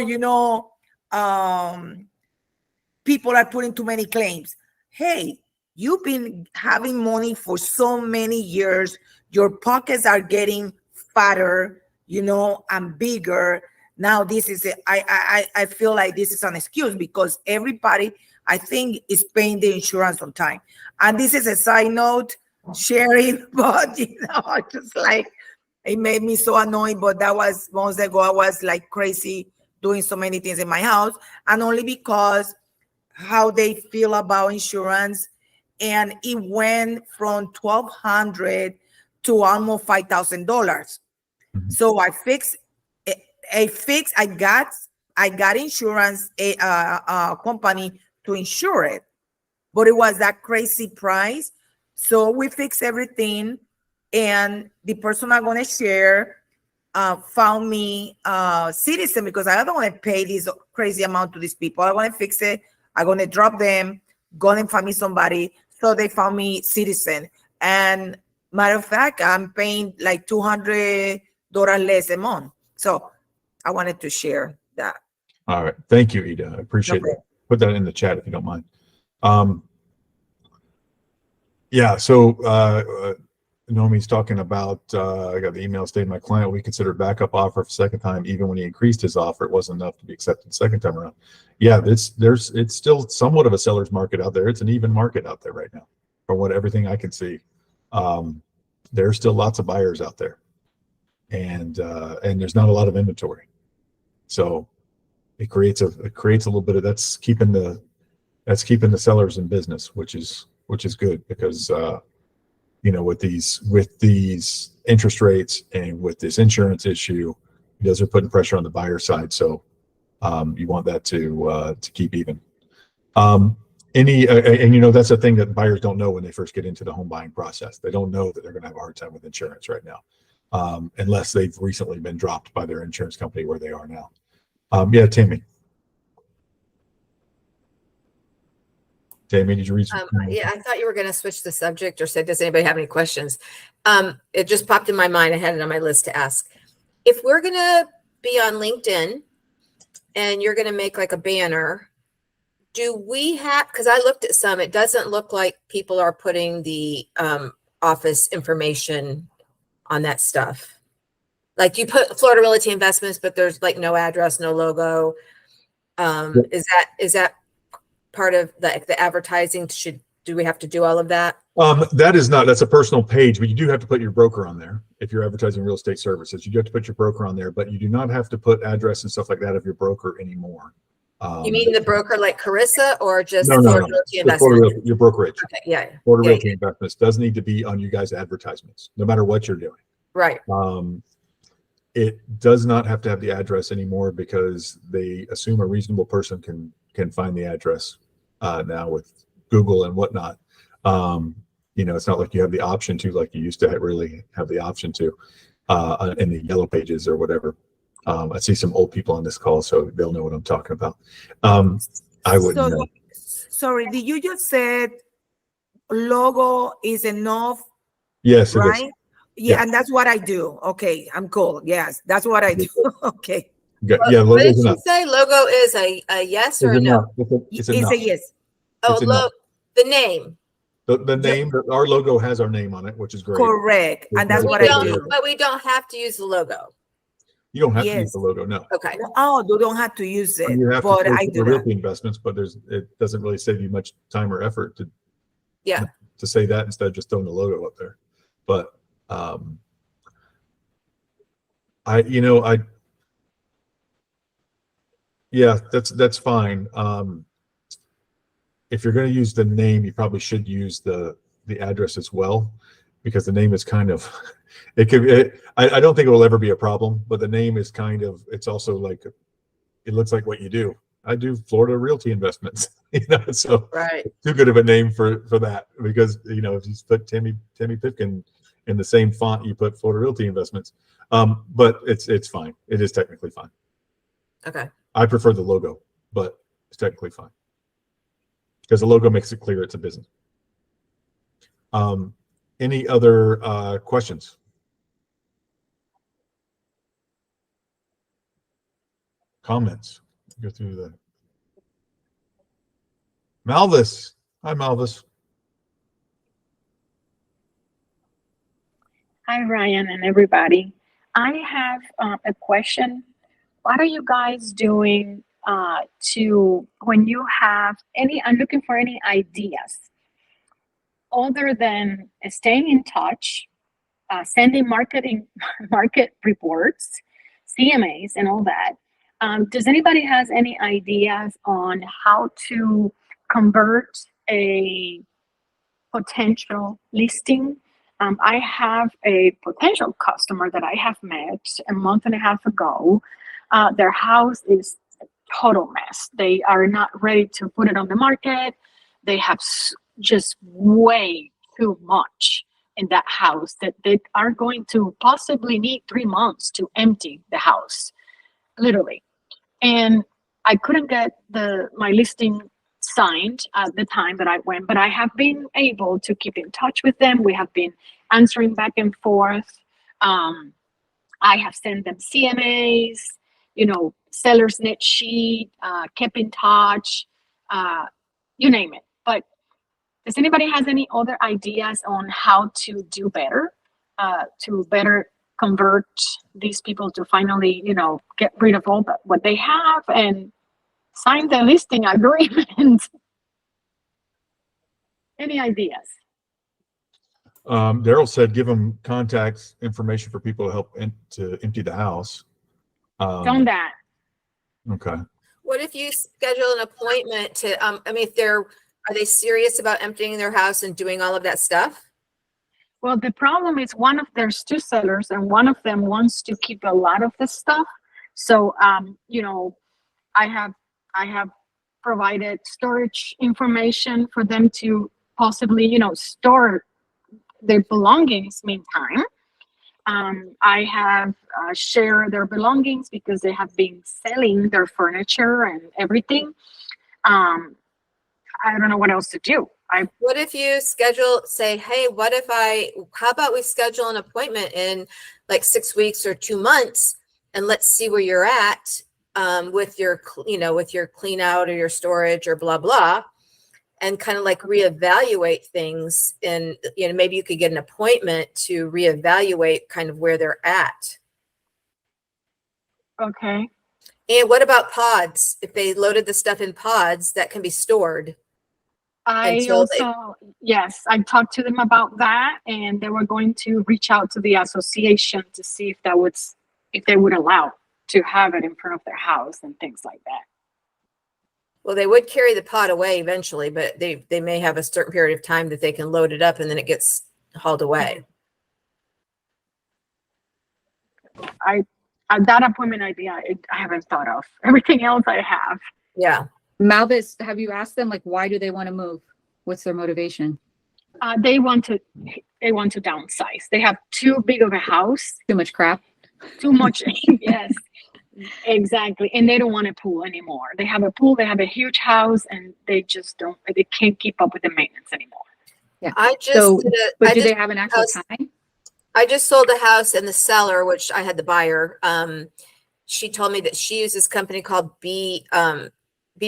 people are putting too many claims. Hey, you've been having money for so many years, your pockets are getting fatter, and bigger. Now this is I feel like this is an excuse, because everybody, I think, is paying the insurance on time. And this is a side note, sharing, but just like, it made me so annoyed. But that was months ago. I was like crazy doing so many things in my house, and only because how they feel about insurance. And it went from $1,200 to almost $5,000. So I fixed. I got insurance, a company to insure it, but it was that crazy price. So we fixed everything, and the person I'm gonna share found me Citizen, because I don't want to pay this crazy amount to these people. I want to fix it. I'm gonna drop them, go and find me somebody. So they found me Citizen, and matter of fact, I'm paying like $200 less a month. So I wanted to share that. All right. Thank you, Ida. I appreciate it. Put that in the chat if you don't mind. Yeah. So Nomi's talking about, I got the email stating my client, we considered backup offer for second time. Even when he increased his offer, it wasn't enough to be accepted the second time around. Yeah, it's still somewhat of a seller's market out there. It's an even market out there right now, from everything I can see. There's still lots of buyers out there, and there's not a lot of inventory. So it creates a little bit of, that's keeping the sellers in business, which is good, because with these interest rates and with this insurance issue, those are putting pressure on the buyer side. So you want that to keep even. And that's the thing that buyers don't know when they first get into the home buying process. They don't know that they're going to have a hard time with insurance right now, unless they've recently been dropped by their insurance company where they are now. Yeah, Tammy, did you read? Yeah, I thought you were going to switch the subject or say, does anybody have any questions? It just popped in my mind. I had it on my list to ask. If we're going to be on LinkedIn and you're going to make like a banner, do we have, because I looked at some, it doesn't look like people are putting the office information on that stuff. Like you put Florida Realty Investments, but there's like no address, no logo. Is that part of the advertising? Do we have to do all of that? That's a personal page, but you do have to put your broker on there. If you're advertising real estate services, you do have to put your broker on there, but you do not have to put address and stuff like that of your broker anymore. You mean the broker like Carissa, or just no, Florida Realty Investments? Your brokerage. Okay, yeah. Florida Realty Investments does need to be on you guys' advertisements, no matter what you're doing. Right. It does not have to have the address anymore, because they assume a reasonable person can find the address now with Google and whatnot. It's not like you have the option to, like you used to really have the option to in the yellow pages or whatever. I see some old people on this call, so they'll know what I'm talking about. I wouldn't know. Sorry, did you just said logo is enough? Yes, right? It is. Yeah, and that's what I do. Okay, I'm cool. Yes, that's what I do. Okay. Yeah, What did logo's you enough. say? Logo is a yes or a no? It's a yes. Oh, the name. The name, our logo has our name on it, which is great. Correct. And that's what I do. But we don't have to use the logo. You don't have to use the logo, no. Okay. Oh, you don't have to use it. You have but to I do the Realty Investments, but it doesn't really save you much time or effort to say that instead of just throwing the logo up there. But Yeah, that's fine. If you're going to use the name, you probably should use the address as well, because the name is kind of, it could, I don't think it will ever be a problem, but the name is kind of, it's also like, it looks like what you do. I do Florida Realty Investments, so Right. too good of a name for that, because, if you put Tammy Pipkin in the same font, you put Florida Realty Investments. But it's fine. It is technically fine. Okay. I prefer the logo, but it's technically fine, because the logo makes it clear it's a business. Any other questions? Comments? Go through the Malvis. Hi, Malvis. Hi, Ryan and everybody. I have a question. What are you guys doing to, when you have any, I'm looking for any ideas other than staying in touch, sending market reports, CMAs and all that. Does anybody has any ideas on how to convert a potential listing? I have a potential customer that I have met a month and a half ago. Their house is a total mess. They are not ready to put it on the market. They have just way too much in that house that they are going to possibly need 3 months to empty the house, literally. And I couldn't get my listing signed at the time that I went, but I have been able to keep in touch with them. We have been answering back and forth. I have sent them CMAs, seller's net sheet, kept in touch, you name it. But does anybody has any other ideas on how to do better, to better convert these people to finally, get rid of all what they have and sign the listing agreement? Any ideas? Daryl said give them contact information for people to help to empty the house. Done that. Okay. What if you schedule an appointment to, if are they serious about emptying their house and doing all of that stuff? Well, the problem is there's 2 sellers and one of them wants to keep a lot of the stuff. So, I have provided storage information for them to possibly, store their belongings meantime. I have shared their belongings because they have been selling their furniture and everything. I don't know what else to do. What if you say, hey, how about we schedule an appointment in like 6 weeks or 2 months, and let's see where you're at with your clean out or your storage or blah, blah, and kind of like reevaluate things. And, maybe you could get an appointment to reevaluate kind of where they're at. Okay. And what about pods? If they loaded the stuff in pods that can be stored. Yes, I talked to them about that, and they were going to reach out to the association to see if they would allow to have it in front of their house and things like that. Well, they would carry the pod away eventually, but they may have a certain period of time that they can load it up and then it gets hauled away. That appointment idea, I haven't thought of. Everything else I have. Yeah. Malvis, have you asked them, why do they want to move? What's their motivation? They want to downsize. They have too big of a house. Too much crap. Too much. Yes, exactly. And they don't want a pool anymore. They have a pool. They have a huge house, and they can't keep up with the maintenance anymore. Yeah. Do they have an actual time? I just sold a house, and the seller, which I had the buyer, she told me that she uses this company called Be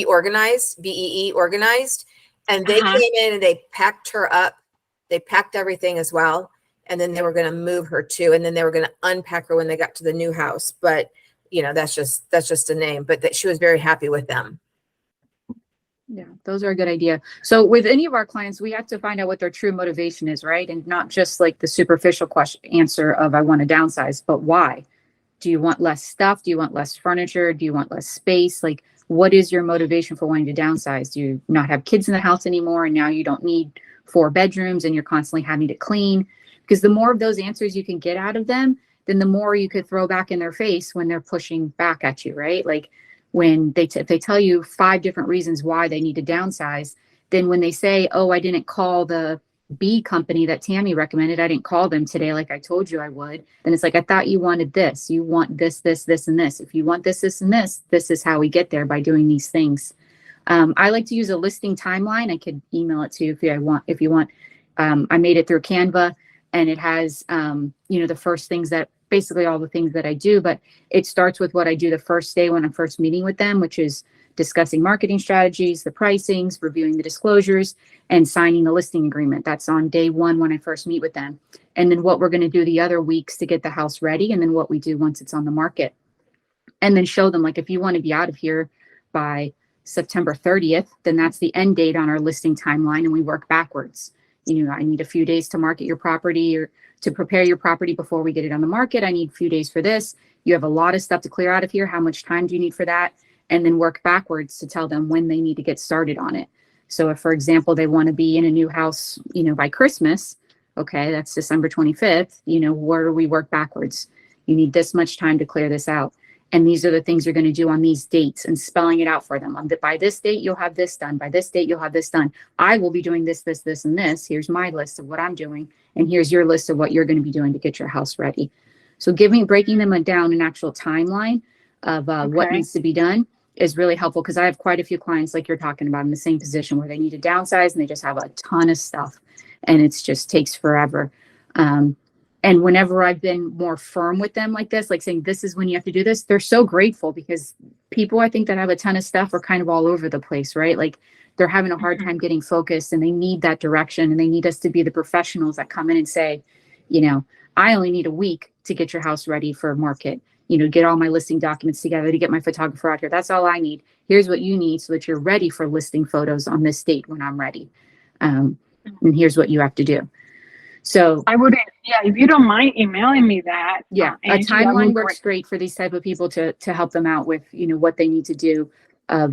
Organized, BEE Organized. And they came in and they packed her up. They packed everything as well. And then they were going to move her too. And then they were going to unpack her when they got to the new house. But, that's just a name. But she was very happy with them. Yeah, those are a good idea. So with any of our clients, we have to find out what their true motivation is, right? And not just like the superficial answer of I want to downsize, but why? Do you want less stuff? Do you want less furniture? Do you want less space? Like, what is your motivation for wanting to downsize? Do you not have kids in the house anymore, and now you don't need 4 bedrooms and you're constantly having to clean? Because the more of those answers you can get out of them, then the more you could throw back in their face when they're pushing back at you, right? Like when if they tell you 5 different reasons why they need to downsize, then when they say, oh, I didn't call the B company that Tammy recommended, I didn't call them today like I told you I would, then it's like, I thought you wanted this. You want this, this, this, and this. If you want this, this, and this is how we get there, by doing these things. I like to use a listing timeline. I could email it to you if you want. I made it through Canva, and it has, the first things that, basically all the things that I do, but it starts with what I do the first day when I'm first meeting with them, which is discussing marketing strategies, the pricings, reviewing the disclosures, and signing the listing agreement. That's on day 1 when I first meet with them. And then what we're going to do the other weeks to get the house ready, and then what we do once it's on the market. And then show them, like, if you want to be out of here by September 30th, then that's the end date on our listing timeline, and we work backwards. I need a few days to market your property or to prepare your property before we get it on the market. I need a few days for this. You have a lot of stuff to clear out of here. How much time do you need for that? And then work backwards to tell them when they need to get started on it. So if, for example, they want to be in a new house, by Christmas, okay, that's December 25th, where do we work backwards? You need this much time to clear this out. And these are the things you're going to do on these dates, and spelling it out for them. By this date, you'll have this done. By this date, you'll have this done. I will be doing this, this, this, and this. Here's my list of what I'm doing. And here's your list of what you're going to be doing to get your house ready. So breaking them down an actual timeline of what needs to be done is really helpful, because I have quite a few clients like you're talking about in the same position where they need to downsize and they just have a ton of stuff, and it's just takes forever. And whenever I've been more firm with them like this, like saying, this is when you have to do this, they're so grateful, because people, I think, that have a ton of stuff are kind of all over the place, right? Like they're having a hard time getting focused, and they need that direction, and they need us to be the professionals that come in and say, I only need a week to get your house ready for market, get all my listing documents together, to get my photographer out here. That's all I need. Here's what you need so that you're ready for listing photos on this date when I'm ready. And here's what you have to do. So I would, if you don't mind emailing me that. Yeah, a timeline works great for these type of people to help them out with, what they need to do of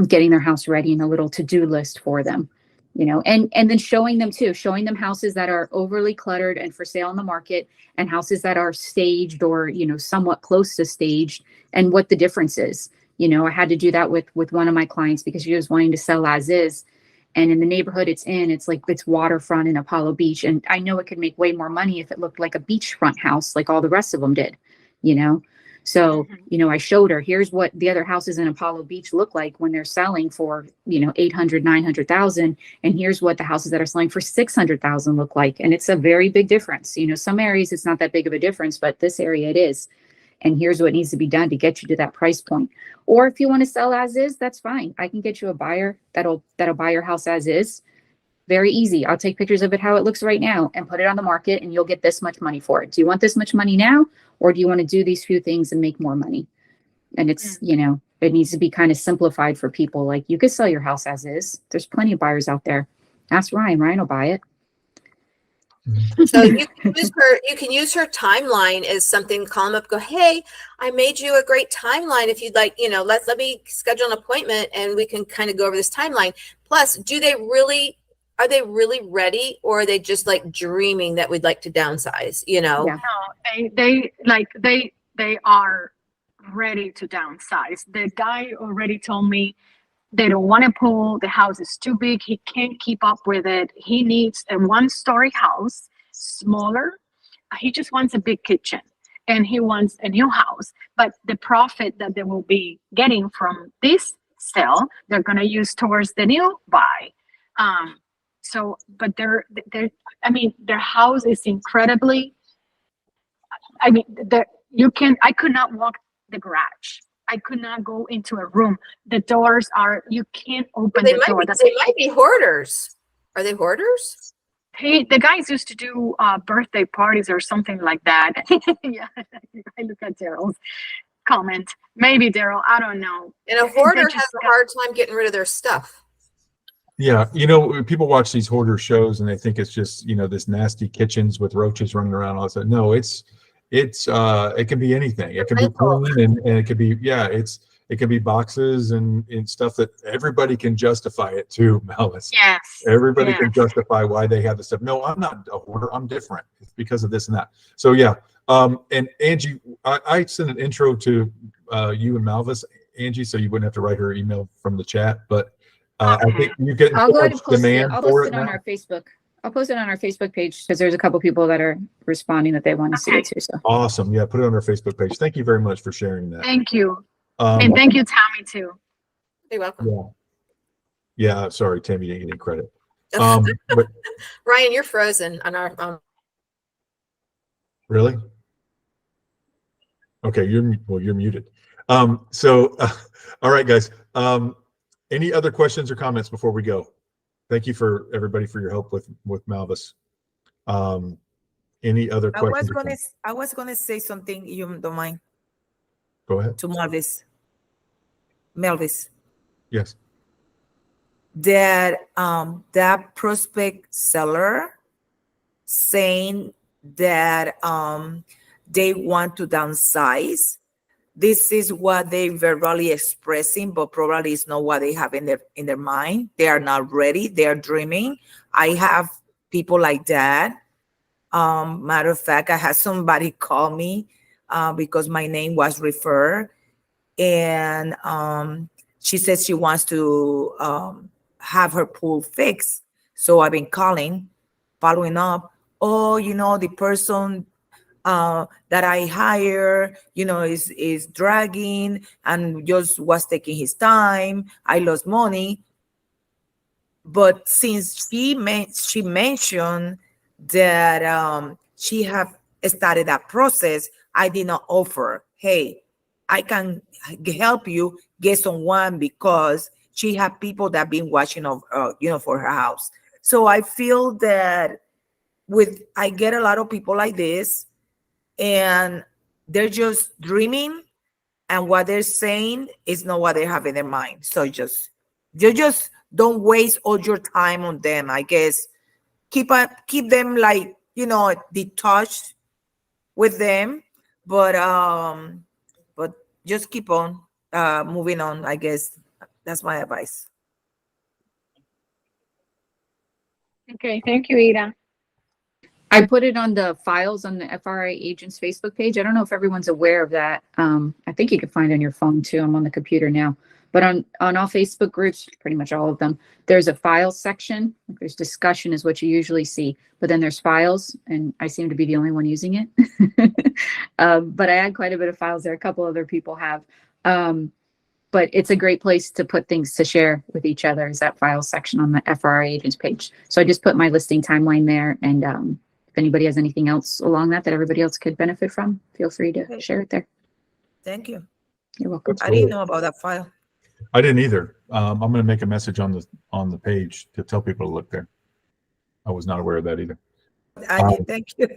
getting their house ready, and a little to-do list for them, and then showing them houses that are overly cluttered and for sale on the market, and houses that are staged or, somewhat close to staged, and what the difference is. I had to do that with one of my clients, because she was wanting to sell as is. And in the neighborhood it's waterfront in Apollo Beach. And I know it could make way more money if it looked like a beachfront house, like all the rest of them did, So, I showed her, here's what the other houses in Apollo Beach look like when they're selling for, 800, 900,000. And here's what the houses that are selling for 600,000 look like. And it's a very big difference. Some areas it's not that big of a difference, but this area it is. And here's what needs to be done to get you to that price point. Or if you want to sell as is, that's fine. I can get you a buyer that'll buy your house as is. Very easy. I'll take pictures of it how it looks right now and put it on the market, and you'll get this much money for it. Do you want this much money now, or do you want to do these few things and make more money? And it's, it needs to be kind of simplified for people. Like, you could sell your house as is. There's plenty of buyers out there. Ask Ryan. Ryan will buy it. So you can use her timeline as something, call them up, go, hey, I made you a great timeline. If you'd like, let me schedule an appointment and we can kind of go over this timeline. Plus, are they really ready, or are they just like dreaming that we'd like to downsize, Yeah. No, they are ready to downsize. The guy already told me they don't want a pool. The house is too big. He can't keep up with it. He needs a 1-story house, smaller. He just wants a big kitchen, and he wants a new house. But the profit that they will be getting from this sale, they're going to use towards the new buy. But their house is incredibly, I could not walk the garage. I could not go into a room. The doors you can't open the door. They might be hoarders. Are they hoarders? The guys used to do birthday parties or something like that. Yeah, I look at Daryl's comment. Maybe Daryl, I don't know. And a hoarder has a hard time getting rid of their stuff. Yeah, people watch these hoarder shows and they think it's just, this nasty kitchens with roaches running around all that stuff. No, it can be anything. It can be clean, and it could be, It can be boxes and stuff that everybody can justify it to, Melvis. Yes. Everybody yes. can justify why they have the stuff. No, I'm not a hoarder. I'm different. It's because of this and that. So yeah. And Angie, I sent an intro to you and Malvis, Angie, so you wouldn't have to write her email from the chat. But I think you get I'll go ahead and so much post it. demand I'll for post it it on now. our Facebook. I'll post it on our Facebook page because there's a couple people that are responding that they want to see it too. So Awesome. Yeah, put it on our Facebook page. Thank you very much for sharing that. Thank you. And thank you, Tommy, too. You're welcome. Yeah, sorry, Tammy, you didn't get any credit. But Ryan, you're frozen on our. really? Okay, you're muted. All right, guys. Any other questions or comments before we go? Thank you for everybody for your help with Malvis. Any other questions? I was gonna say something, you don't mind, Go ahead. to Melvis, Yes. that that prospect seller saying that they want to downsize. This is what they verbally expressing, but probably it's not what they have in their mind. They are not ready. They are dreaming. I have people like that. Matter of fact, I had somebody call me because my name was referred, and she says she wants to have her pool fixed. So I've been calling, following up. Oh, the person that I hire, is dragging and just was taking his time. I lost money. But since she mentioned that she have started that process, I did not offer, hey, I can help you get someone, because she have people that been watching for her house. So I feel that I get a lot of people like this, and they're just dreaming, and what they're saying is not what they have in their mind. So you just don't waste all your time on them. I guess keep them like detached with them, but just keep on moving on. I guess that's my advice. Okay, thank you, Ida. I put it on the files on the FRA agents Facebook page. I don't know if everyone's aware of that. I think you can find it on your phone too. I'm on the computer now, but on all Facebook groups, pretty much all of them, there's a files section. There's discussion is what you usually see, but then there's files, and I seem to be the only one using it. But I had quite a bit of files there. A couple other people have, but it's a great place to put things to share with each other, is that files section on the FRA agents page. So I just put my listing timeline there, and if anybody has anything else along that everybody else could benefit from, feel free to share it there. Thank you. You're welcome. That's I didn't cool. know about that file. I didn't either. I'm going to make a message on the page to tell people to look there. I was not aware of that either. Thank you.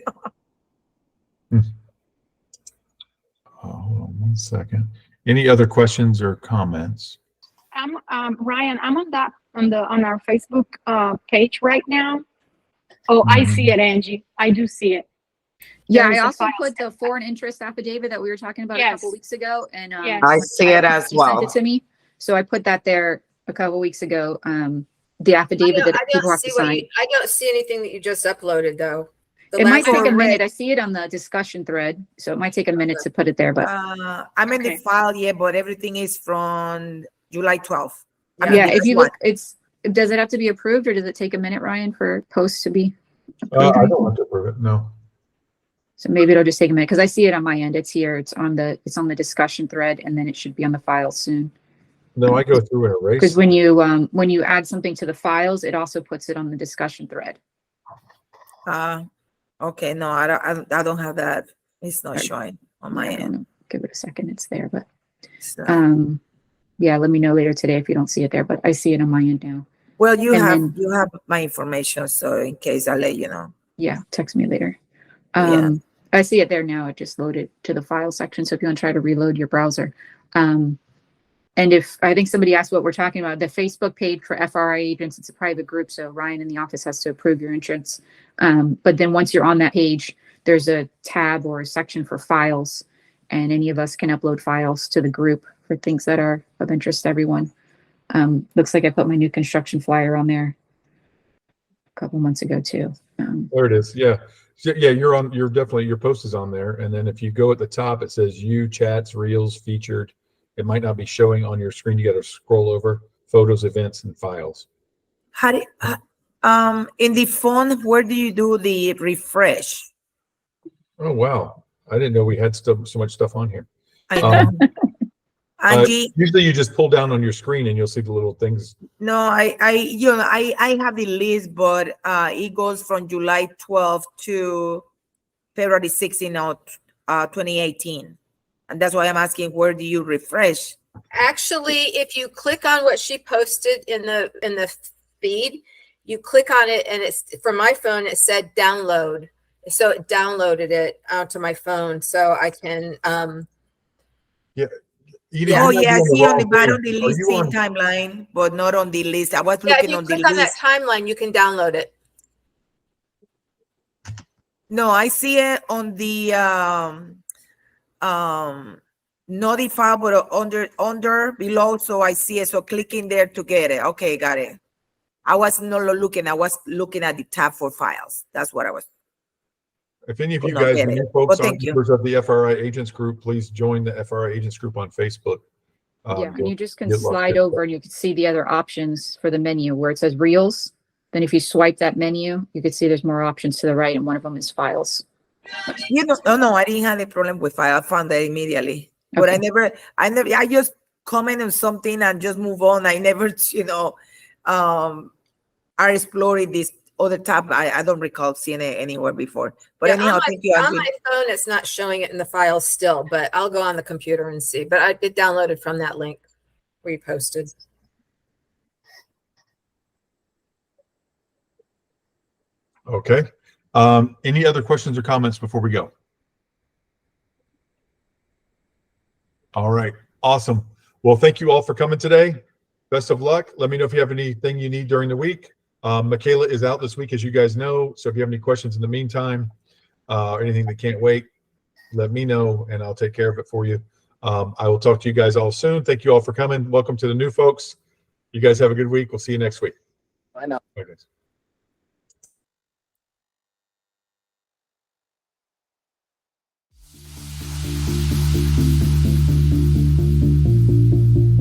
Hold on one second. Any other questions or comments? Ryan, I'm on our Facebook page right now. Oh, I see it, Angie. I do see it. Yeah, There's I a also file put the foreign interest affidavit that we were talking about a Yes. couple weeks ago, and Yes. I see it as you well. sent it to me, so I put that there a couple weeks ago. The affidavit that people have to sign. I don't see anything that you just uploaded though. It might take a Correct. minute. I see it on the discussion thread, so it might take a minute to put it there. But I'm in the Okay. file, but everything is from July 12th. yeah, if this you one. look, does it have to be approved, or does it take a minute, Ryan, for posts to be I approved? don't want to approve it. No. So maybe it'll just take a minute because I see it on my end. It's here. It's on the discussion thread, and then it should be on the file soon. No, I go through and erase. Because when you add something to the files, it also puts it on the discussion thread. Okay, no, I don't have that. It's not Right. showing on my Yeah, I don't end. know. Give it a second. It's there, but So- yeah, let me know later today if you don't see it there. But I see it on my end now. well, you and have my information, so in case I'll let you know. Yeah, text me later. Yeah. I see it there now. It just loaded to the file section. So if you want to try to reload your browser. And if I think somebody asked what we're talking about, the Facebook page for FRA agents, it's a private group. So Ryan in the office has to approve your entrance. But then once you're on that page, there's a tab or a section for files, and any of us can upload files to the group for things that are of interest to everyone. Looks like I put my new construction flyer on there a couple months ago too. There it is. Yeah. Yeah, you're definitely, your post is on there. And then if you go at the top, it says you, chats, reels, featured. It might not be showing on your screen. You got to scroll over photos, events, and files. How do in the phone, where do you do the refresh? Oh, wow. I didn't know we had so much stuff on here. I know. Angie, Usually you just pull down on your screen and you'll see the little things. no, I have the list, but it goes from July 12th to February 16th of 2018. And that's why I'm asking, where do you refresh? Actually, if you click on what she posted in the feed, you click on it and it's from my phone, it said download. So it downloaded it onto my phone so I can Edie, Oh, you might yeah, I be see on the wrong bottom page. the Are you listing on- timeline, but not on the list. I was yeah, if looking you on the click on that list. timeline, you can download it. No, I see it on the notify, but under below, so I see it. So clicking there to get it. Okay, got it. I was not looking. I was looking at the tab for files. That's what I was. If any of Could you not guys, get when it. you folks Well, are thank you. members of the FRI Agents Group, please join the FRI Agents Group on Facebook. Yeah, and you just can you'll love slide it. over and you can see the other options for the menu where it says reels. Then if you swipe that menu, you can see there's more options to the right, and one of them is files. No, I didn't have a problem with file. I found that immediately. But Okay. I just comment on something and just move on. I never, are exploring this other tab. I don't recall seeing it anywhere before. But Yeah, anyhow, thank you. on Angie. my phone, it's not showing it in the files still, but I'll go on the computer and see. But I did download it from that link where you posted. Okay. Any other questions or comments before we go? All right. Awesome. Well, thank you all for coming today. Best of luck. Let me know if you have anything you need during the week. Michaela is out this week, as you guys know. So if you have any questions in the meantime, anything that can't wait, let me know and I'll take care of it for you. I will talk to you guys all soon. Thank you all for coming. Welcome to the new folks. You guys have a good week. We'll see you next week. Bye now. Bye, guys.